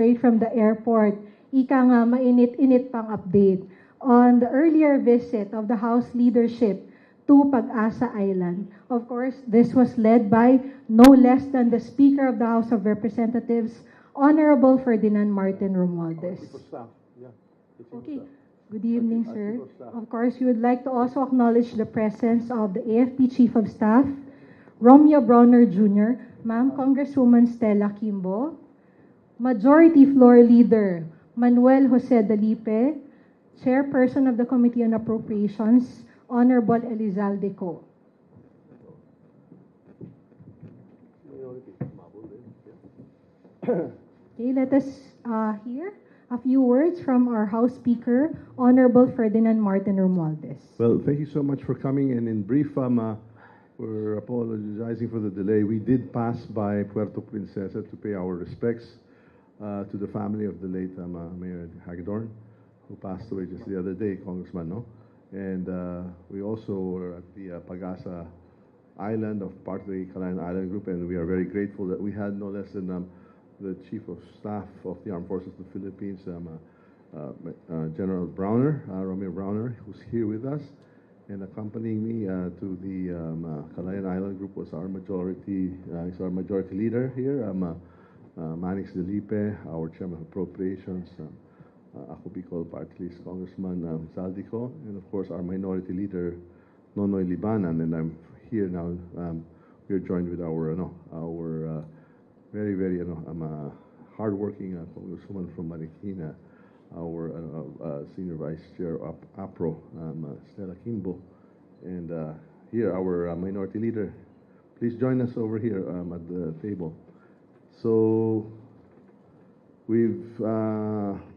Straight from the airport, ika nga mainit-init pang update on the earlier visit of the House leadership to Pagasa Island. Of course, this was led by no less than the Speaker of the House of Representatives, Honorable Ferdinand Martin Romualdez. Okay. Good evening, sir. Of course, we would like to also acknowledge the presence of the AFP Chief of Staff, Romeo Bronner Jr., Ma'am Congresswoman Stella Kimbo, Majority Floor Leader Manuel Jose Dalipe, Chairperson of the Committee on Appropriations, Honorable Elizalde Co. Okay, let us hear a few words from our House Speaker, Honorable Ferdinand Martin Romualdez. Well, thank you so much for coming. And in brief, we're apologizing for the delay. We did pass by Puerto Princesa to pay our respects to the family of the late Mayor Hagedorn, who passed away just the other day, Congressman, no? And we also were at the Pagasa Island of part of the Calayan Island Group, and we are very grateful that we had no less than the Chief of Staff of the Armed Forces of the Philippines, General Browner, Romeo Browner, who's here with us. And accompanying me to the Calayan Island Group was our majority leader here, Manix Delipe, our Chairman of Appropriations, ako Bicol Party List Congressman Zaldico, and of course our minority leader, Nonoy Libanan. And I'm here now. We are joined with our very, very hardworking Congresswoman from Marikina, our Senior Vice Chair of APRO, Stella Kimbo, and here our minority leader. Please join us over here at the table. So we've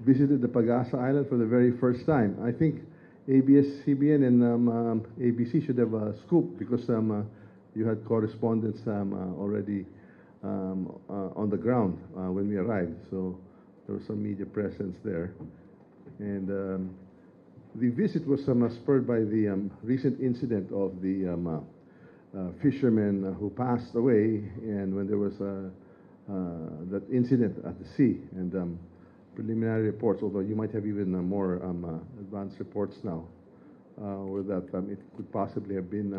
visited the Pagasa Island for the very first time. I think ABS-CBN and ABC should have a scoop because you had correspondence already on the ground when we arrived. So there was some media presence there. And the visit was spurred by the recent incident of the fisherman who passed away, and when there was that incident at the sea, and preliminary reports, although you might have even more advanced reports now, were that it could possibly have been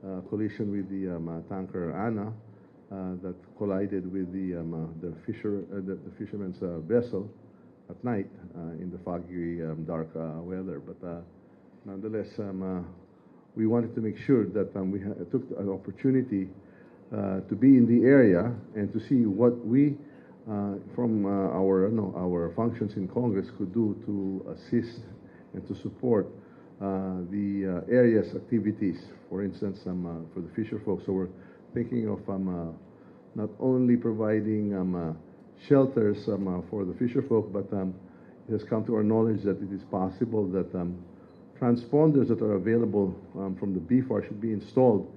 a collision with the tanker Anna that collided with the fisherman's vessel at night in the foggy, dark weather. But nonetheless, we wanted to make sure that we took an opportunity to be in the area and to see what we, from our functions in Congress, could do to assist and to support the area's activities. For instance, for the fisher folks. So we're thinking of not only providing shelters for the fisher folk, but it has come to our knowledge that it is possible that transponders that are available from the BFAR should be installed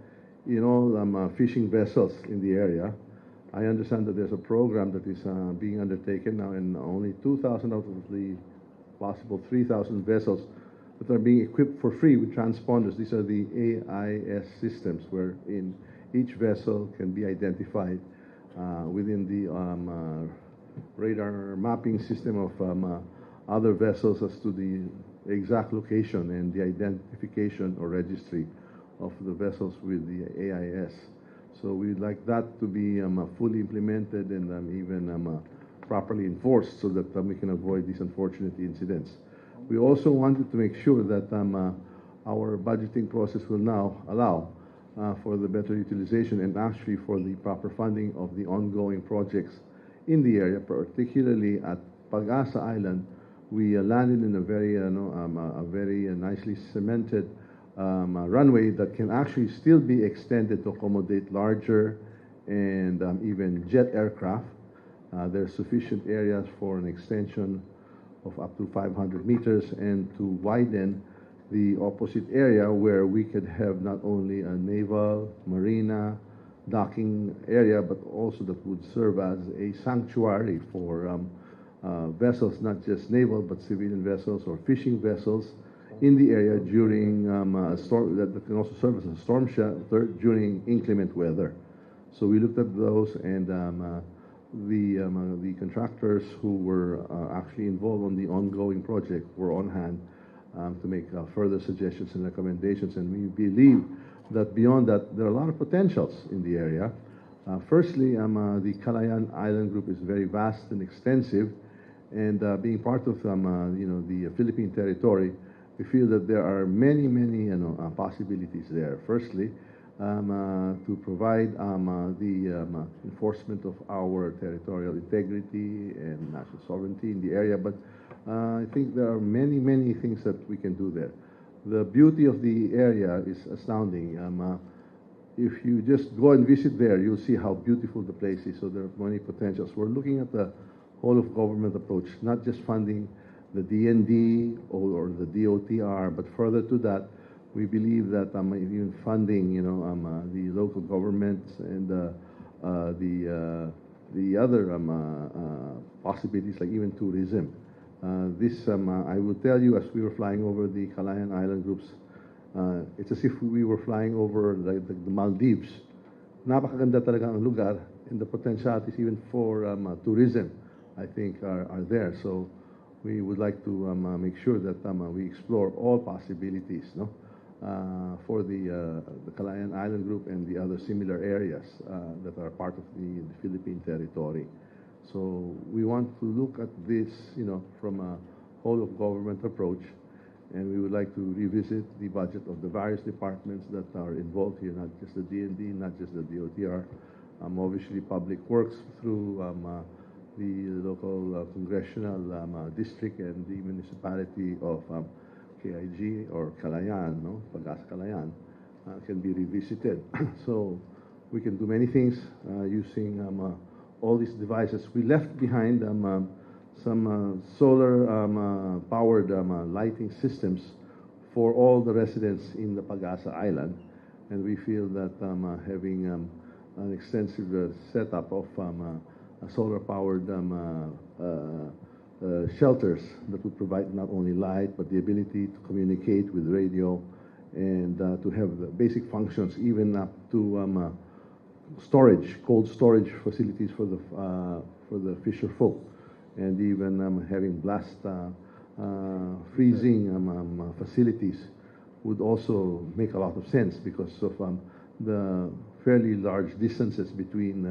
in all fishing vessels in the area. I understand that there's a program that is being undertaken now, and only 2,000 out of the possible 3,000 vessels that are being equipped for free with transponders. These are the AIS systems, where in each vessel can be identified within the radar mapping system of other vessels as to the exact location and the identification or registry of the vessels with the AIS. So we'd like that to be fully implemented and even properly enforced so that we can avoid these unfortunate incidents. We also wanted to make sure that our budgeting process will now allow for the better utilization and actually for the proper funding of the ongoing projects in the area, particularly at Pagasa Island. We landed in a very nicely cemented runway that can actually still be extended to accommodate larger and even jet aircraft. There's sufficient areas for an extension of up to 500 meters and to widen the opposite area where we could have not only a naval, marina, docking area, but also that would serve as a sanctuary for vessels, not just naval, but civilian vessels or fishing vessels in the area during a storm, that can also serve as a storm shelter during inclement weather. So we looked at those, and the contractors who were actually involved on the ongoing project were on hand to make further suggestions and recommendations. And we believe that beyond that, there are a lot of potentials in the area. Firstly, the Calayan Island Group is very vast and extensive, and being part of the Philippine territory, we feel that there are many possibilities there. Firstly, to provide the enforcement of our territorial integrity and national sovereignty in the area, but I think there are many things that we can do there. The beauty of the area is astounding. If you just go and visit there, you'll see how beautiful the place is. So there are many potentials. We're looking at the whole of government approach, not just funding the DND or the DOTR, but further to that, we believe that even funding, the local governments and the other possibilities, like even tourism. I will tell you, as we were flying over the Calayan Island groups, it's as if we were flying over the Maldives. Napakaganda talaga ang lugar, and the potentialities even for tourism, I think, are there. So we would like to make sure that we explore all possibilities, for the Calayan Island Group and the other similar areas that are part of the Philippine territory. So we want to look at this, from a whole of government approach, and we would like to revisit the budget of the various departments that are involved here, not just the DND, not just the DOTR, obviously Public Works through the local congressional district and the municipality of KIG or Calayan, Pagasa Calayan, can be revisited. So we can do many things using all these devices. We left behind some solar powered lighting systems for all the residents in the Pagasa Island, and we feel that having an extensive setup of solar powered shelters that would provide not only light but the ability to communicate with radio and to have the basic functions, even up to storage, cold storage facilities for the fisher folk, and even having blast freezing facilities would also make a lot of sense because of the fairly large distances between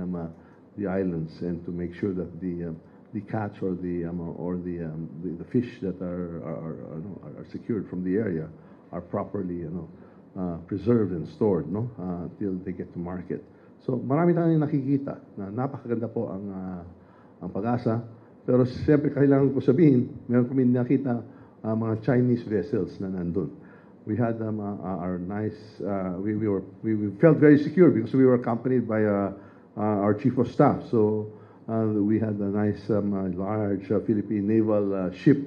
the islands, and to make sure that the catch or the fish that are secured from the area are properly preserved and stored till they get to market. So marami tayong nakikita na napakaganda po ang Pagasa, pero siyempre kailangan ko sabihin, meron kami nakita mga Chinese vessels na nandun. We had our nice, we felt very secure because we were accompanied by our chief of staff. So we had a nice large Philippine naval ship,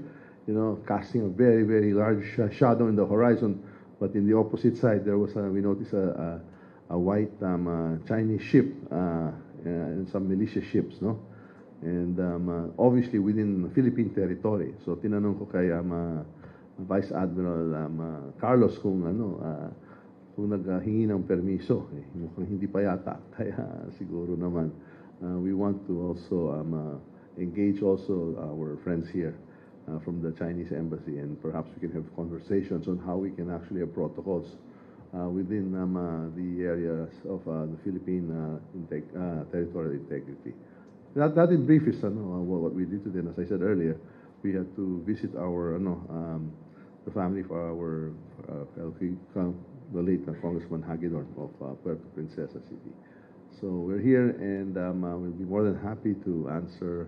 casting a very large shadow in the horizon. But in the opposite side, there was we noticed a white Chinese ship and some militia ships, and obviously within Philippine territory. So tinanong ko kay Vice Admiral Carlos kung naghingi ng permiso. Mukhang hindi pa yata, kaya siguro naman we want to also engage also our friends here from the Chinese embassy, and perhaps we can have conversations on how we can actually have protocols within the areas of the Philippine territorial integrity. That in brief is what we did today. And as I said earlier, we had to visit our the family for our the late Congressman Hagedorn of Puerto Princesa City. So we're here, and we'll be more than happy to answer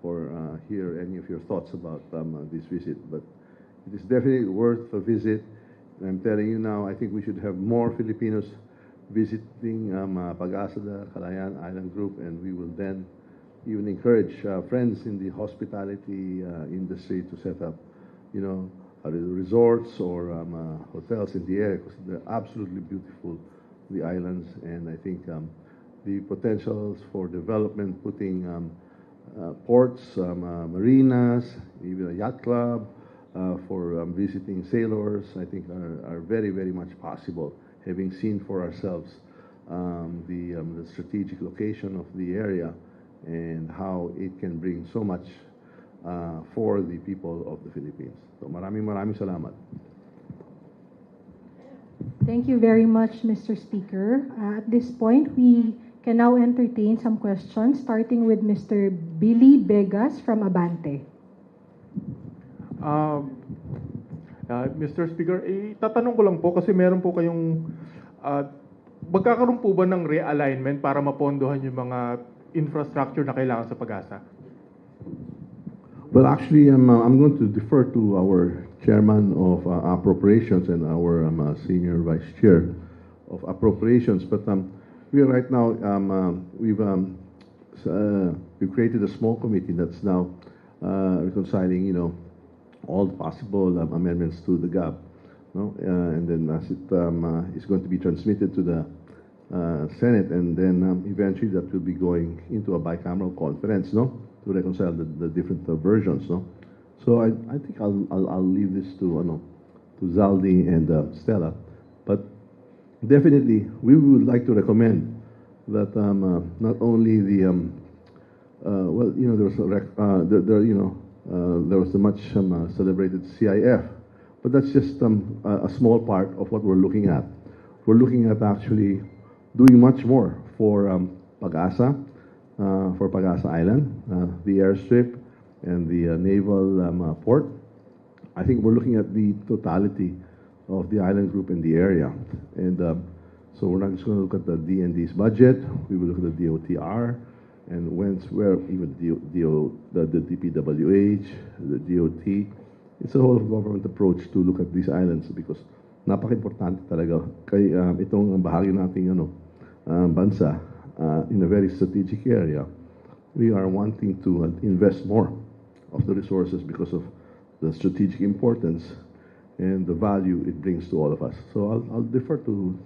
or hear any of your thoughts about this visit. But it is definitely worth a visit. I'm telling you now, I think we should have more Filipinos visiting Pagasa, the Calayan Island Group, and we will then even encourage friends in the hospitality industry to set up, resorts or hotels in the area, because they're absolutely beautiful, the islands, and I think the potentials for development, putting ports, marinas, even a yacht club, for visiting sailors, I think are very much possible, having seen for ourselves the strategic location of the area and how it can bring so much for the people of the Philippines. So maraming salamat. Thank you very much, Mr. Speaker. At this point, we can now entertain some questions, starting with Mr. Billy Begas from Abante. Mr. Speaker, tatanong ko lang po kasi meron po kayong magkakaroon po ba ng realignment para mapondohan yung mga infrastructure na kailangan sa Pagasa? Well, actually, I'm going to defer to our chairman of appropriations and our senior vice chair of appropriations. But we are right now, we've created a small committee that's now reconciling, all the possible amendments to the GAP. No? And then as it is going to be transmitted to the Senate, and then eventually that will be going into a bicameral conference, no, to reconcile the different versions, no. So I think I'll leave this to Zaldi and Stella, but definitely we would like to recommend that not only the well, there was there was the much celebrated CIF, but that's just a small part of what we're looking at. We're looking at actually doing much more for Pagasa Island, the airstrip, and the naval port. I think we're looking at the totality of the island group in the area. And so we're not just going to look at the DND's budget, we will look at the DOTR, and where even the DPWH, the DOT. It's a whole of government approach to look at these islands because napaka-importante talaga kay itong bahagi nating bansa in a very strategic area. We are wanting to invest more of the resources because of the strategic importance and the value it brings to all of us. So I'll defer to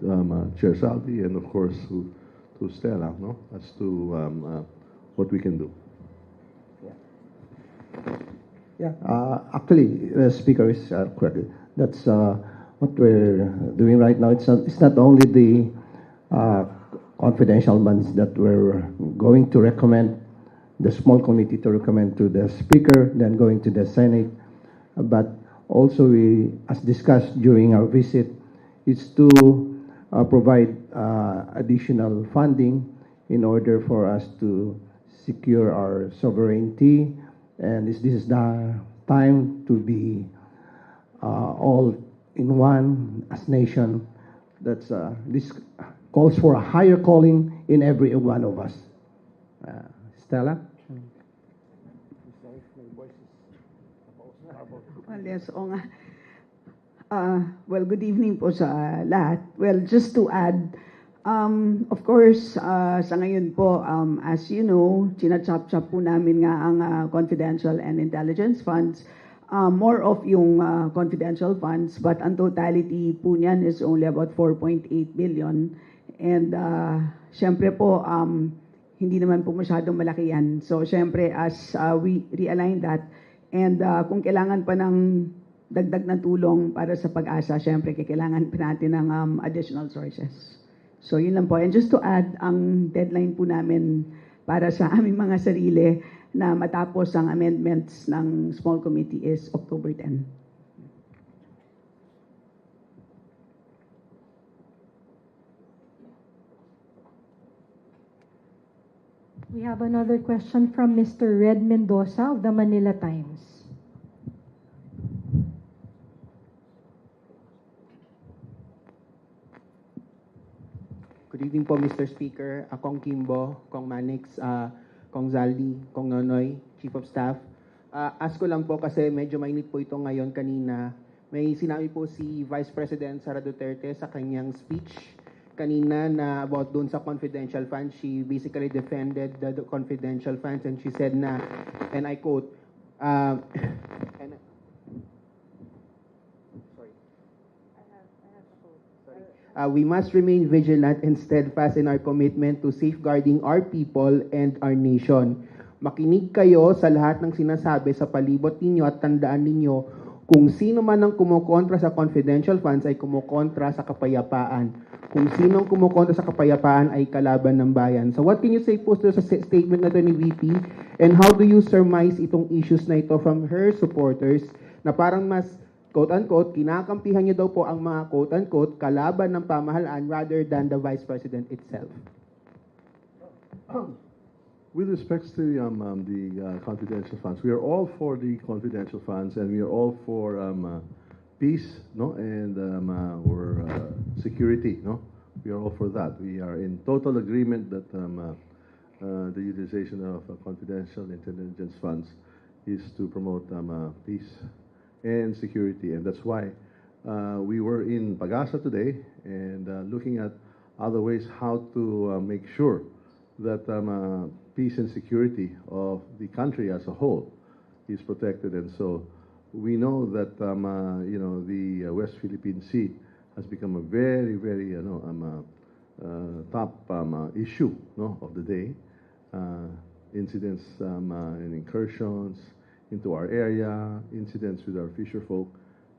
Chair Saldi and of course to Stella, no, as to what we can do. Actually, the speaker is correct. That's what we're doing right now. It's not only the confidential funds that we're going to recommend, the small committee to recommend to the speaker, then going to the Senate, but also we, as discussed during our visit, is to provide additional funding in order for us to secure our sovereignty, and this is the time to be all in one as nation. That's this calls for a higher calling in every one of us. Stella? Well, yes, oo nga. Well, good evening po sa lahat. Well, just to add, of course, sa ngayon po, as you know, chinachap-chap po namin nga ang confidential and intelligence funds. More of yung confidential funds, but ang totality po niyan is only about 4.8 billion. And syempre po, hindi naman po masyadong malaki yan. So syempre, as we realign that, and kung kailangan pa ng dagdag na tulong para sa Pag-asa, syempre kailangan pa natin ng additional sources. So yun lang po. And just to add, ang deadline po namin para sa aming mga sarili na matapos ang amendments ng small committee is October 10. We have another question from Mr. Red Mendoza of the Manila Times. Good evening po, Mr. Speaker. Kong Kimbo, Kong Manix, Kong Zaldi, Kong Nonoy, Chief of Staff. Ask ko lang po kasi medyo mainit po ito ngayon kanina. May sinabi po si Vice President Sara Duterte sa kanyang speech kanina na about doon sa confidential funds. She basically defended the confidential funds and she said na, and I quote, we must remain vigilant and steadfast in our commitment to safeguarding our people and our nation. Makinig kayo sa lahat ng sinasabi sa palibot ninyo at tandaan ninyo, Kung sino man ang kumukontra sa confidential funds ay kumukontra sa kapayapaan. Kung sinong kumukontra sa kapayapaan ay kalaban ng bayan. So what can you say po sa statement na to ni VP? And how do you surmise itong issues na ito from her supporters na parang mas quote-unquote, kinakampihan niyo daw po ang mga quote-unquote kalaban ng pamahalaan rather than the Vice President itself? With respect to the confidential funds, we are all for the confidential funds, and we are all for peace, no, and or security, no. We are all for that. We are in total agreement that the utilization of confidential intelligence funds is to promote peace and security, and that's why we were in Pagasa today and looking at other ways how to make sure that peace and security of the country as a whole is protected. And so we know that you know, the West Philippine Sea has become a very, very top issue, no, of the day. Incidents and incursions into our area, incidents with our fisher folk,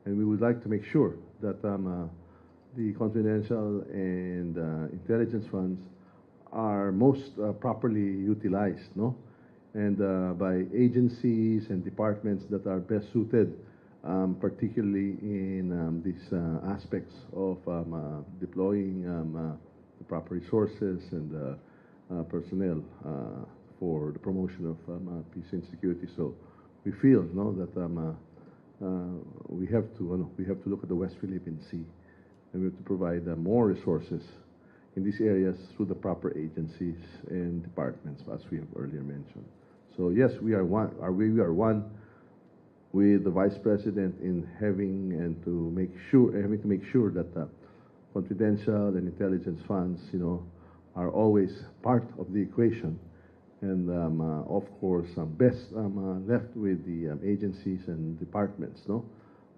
and we would like to make sure that the confidential and intelligence funds are most properly utilized, no, and by agencies and departments that are best suited, particularly in these aspects of deploying the proper resources and personnel for the promotion of peace and security. So we feel, no, that we have to look at the West Philippine Sea, and we have to provide more resources in these areas through the proper agencies and departments, as we have earlier mentioned. So yes, we are one with the Vice President in having to make sure that confidential and intelligence funds, you know, are always part of the equation, and of course, best left with the agencies and departments, no,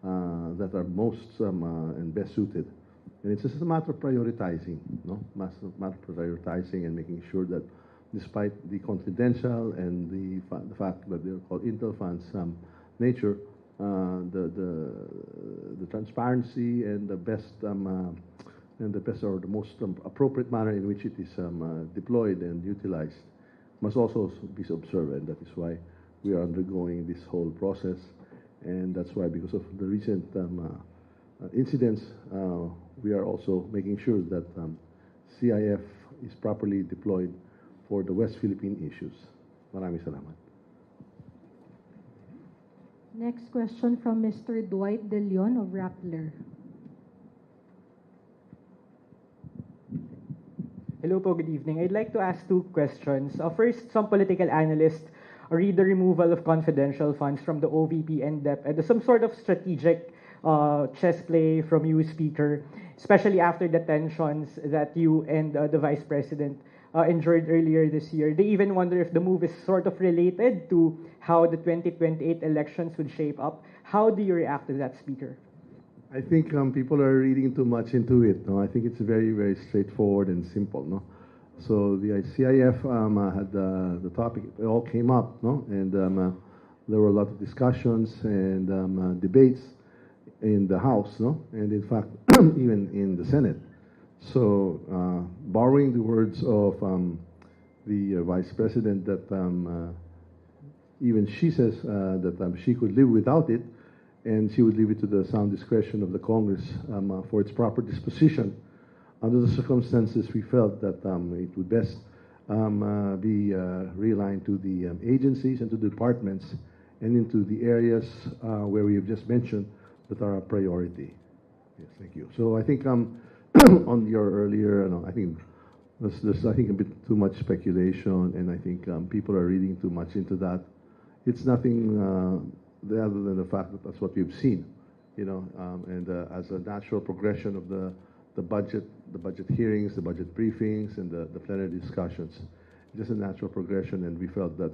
that are most and best suited. And it's just a matter of prioritizing, no? Matter of prioritizing and making sure that, despite the confidential and the fact that they're called intel funds nature, the transparency and the best or the most appropriate manner in which it is deployed and utilized must also be observed, and that is why we are undergoing this whole process, and that's why, because of the recent incidents, we are also making sure that CIF is properly deployed for the West Philippine issues. Maraming salamat. Next question from Mr. Dwight De Leon of Rappler. Hello po, good evening. I'd like to ask two questions. First, some political analysts read the removal of confidential funds from the OVP and DEP as some sort of strategic chess play from you, Speaker, especially after the tensions that you and the Vice President endured earlier this year. They even wonder if the move is sort of related to how the 2028 elections would shape up. How do you react to that, Speaker? I think people are reading too much into it. No, I think it's very, very straightforward and simple. No, so the CIF had the topic. It all came up. No, and there were a lot of discussions and debates in the House. No, and in fact, even in the Senate. So, borrowing the words of the Vice President, that even she says that she could live without it, and she would leave it to the sound discretion of the Congress for its proper disposition. Under the circumstances, we felt that it would best be realigned to the agencies and to the departments and into the areas where we have just mentioned that are a priority. Yes, thank you. So I think on your earlier, I think there's a bit too much speculation, and I think people are reading too much into that. It's nothing other than the fact that that's what we've seen, and as a natural progression of the budget hearings, the budget briefings, and the plenary discussions, just a natural progression, and we felt that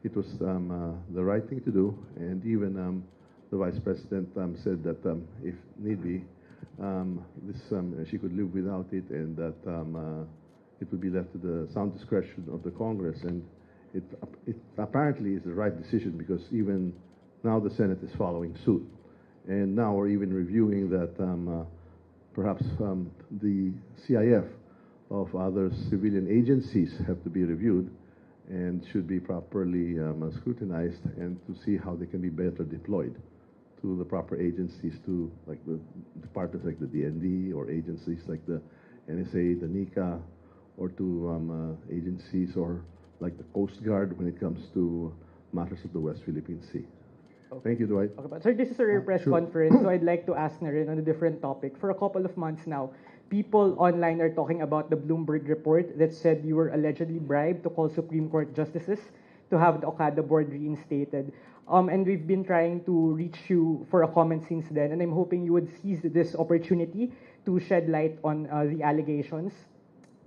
it was the right thing to do, and even the Vice President said that if need be, she could live without it, and that it would be left to the sound discretion of the Congress, and it apparently is the right decision, because even now the Senate is following suit. And now we're even reviewing that perhaps the CIF of other civilian agencies have to be reviewed and should be properly scrutinized and to see how they can be better deployed to the proper agencies, to like the departments like the DND or agencies like the NSA, the NICA, or to agencies or like the Coast Guard when it comes to matters of the West Philippine Sea. Okay. Thank you, Dwight. Okay, but sir, this is a rare press Sure. conference, so I'd like to ask na rin on a different topic. For a couple of months now, people online are talking about the Bloomberg report that said you were allegedly bribed to call Supreme Court justices to have the Okada board reinstated. And we've been trying to reach you for a comment since then, and I'm hoping you would seize this opportunity to shed light on the allegations.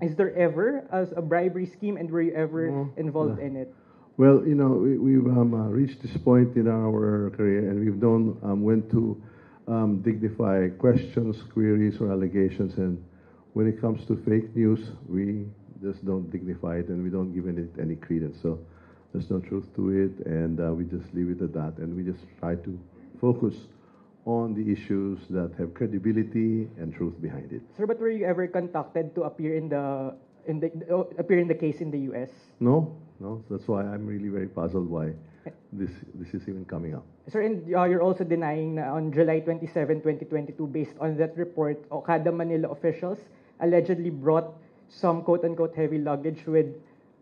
Is there ever a bribery scheme, and were you ever involved in it? Well, you know, we've reached this point in our career, and we've known when to dignify questions, queries, or allegations. And when it comes to fake news, we just don't dignify it, and we don't give it any credence. So there's no truth to it, and we just leave it at that. And we just try to focus on the issues that have credibility and truth behind it. Sir, but were you ever contacted to appear in the case in the US? No. That's why I'm really very puzzled why this is even coming up. Sir, and you're also denying na on July 27, 2022, based on that report, Okada Manila officials allegedly brought some quote-unquote heavy luggage with,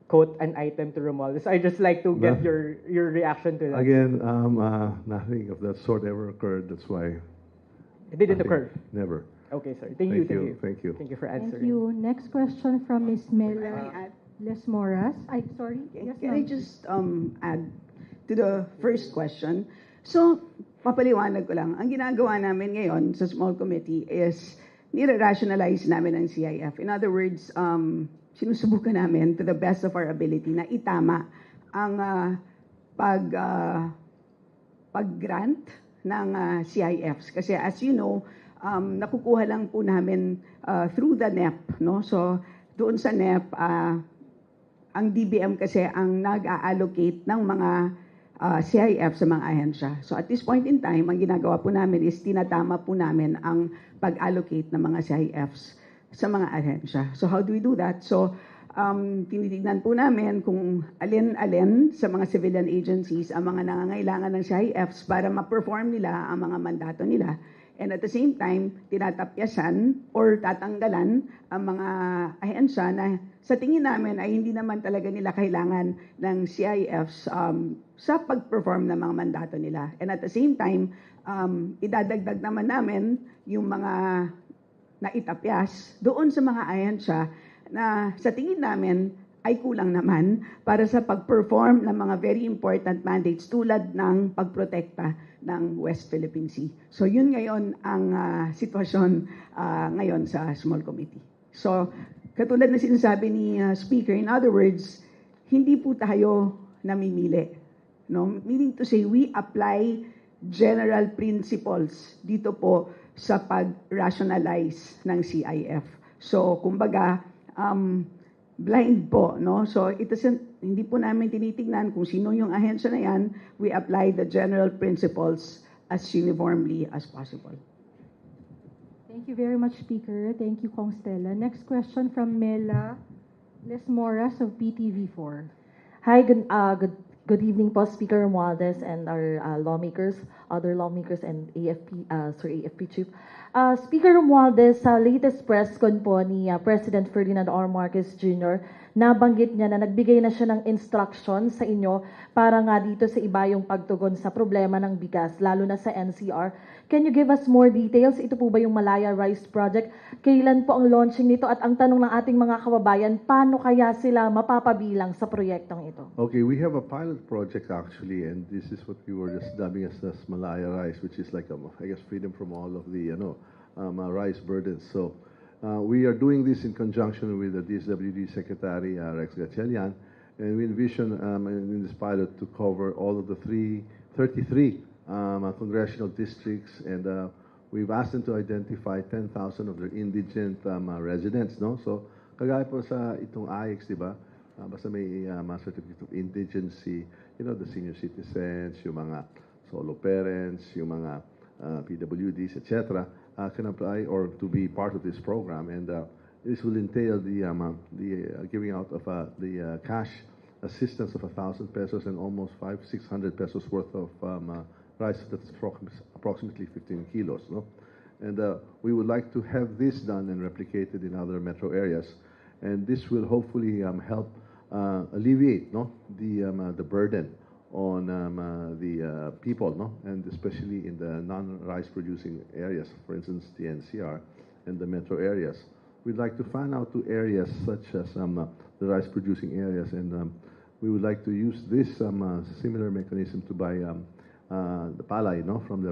quote, an item to Romualdez. I'd just like to get your reaction to that. Again, nothing of that sort ever occurred. That's why It didn't occur. Never. Okay, sir. Thank you. Thank you. Thank you for answering. Thank you. Next question from Ms. Can I Mela add? Lesmoras. Sorry. Yes, Can I ma'am. just add to the first question? So, papaliwanag ko lang. Ang ginagawa namin ngayon sa small committee is nire-rationalize namin ang CIF. In other words, sinusubukan namin to the best of our ability na itama ang pag-grant ng CIFs. Kasi as you know, nakukuha lang po namin through the NEP. No? So, doon sa NEP, ang DBM kasi ang nag-allocate ng mga CIF sa mga ahensya. So at this point in time, ang ginagawa po namin is tinatama po namin ang pag-allocate ng mga CIFs sa mga ahensya. So how do we do that? So tinitignan po namin kung alin-alin sa mga civilian agencies ang mga nangangailangan ng CIFs para ma-perform nila ang mga mandato nila. And at the same time, tinatapyasan or tatanggalan ang mga ahensya na sa tingin namin ay hindi naman talaga nila kailangan ng CIFs sa pag-perform ng mga mandato nila. And at the same time, idadagdag naman namin yung mga naitapyas doon sa mga ahensya na sa tingin namin ay kulang naman para sa pag-perform ng mga very important mandates tulad ng pagprotekta ng West Philippine Sea. So yun ngayon ang sitwasyon ngayon sa small committee. So katulad na sinasabi ni Speaker, in other words, hindi po tayo namimili. No? Meaning to say, we apply general principles dito po sa pag-rationalize ng CIF. So kumbaga, blind po, no? So hindi po namin tinitingnan kung sino yung ahensya na yan. We apply the general principles as uniformly as possible. Thank you very much, Speaker. Thank you, Kong Stella. Next question from Mela Lesmoras of PTV4. Hi, good evening po, Speaker Romualdez and our lawmakers, other lawmakers and AFP Chief. Speaker Romualdez, sa latest press con po ni President Ferdinand R. Marcos Jr., nabanggit niya na nagbigay na siya ng instruction sa inyo para nga dito sa iba yung pagtugon sa problema ng bigas, lalo na sa NCR. Can you give us more details? Ito po ba yung Malaya Rice Project? Kailan po ang launching nito? At ang tanong ng ating mga kababayan, paano kaya sila mapapabilang sa proyektong ito? Okay, we have a pilot project actually, and this is what we were just dubbing as Malaya Rice, which is like, I guess, freedom from all of the, rice burdens. So we are doing this in conjunction with the DSWD Secretary, Rex Gatchalian, and we envision in this pilot to cover all of the 33 congressional districts, and we've asked them to identify 10,000 of their indigent residents, no? So, kagaya po sa itong AIX, di ba? Basta may certificate of indigency, the senior citizens, yung mga solo parents, yung mga PWDs, etc., can apply or to be part of this program. And this will entail the giving out of the cash assistance of 1,000 pesos and almost 600 pesos worth of rice. That's approximately 15 kilos. No? And we would like to have this done and replicated in other metro areas. And this will hopefully help alleviate the burden on the people, and especially in the non-rice producing areas, for instance, the NCR and the metro areas. We'd like to fan out to areas such as the rice producing areas, and we would like to use this similar mechanism to buy the palay from the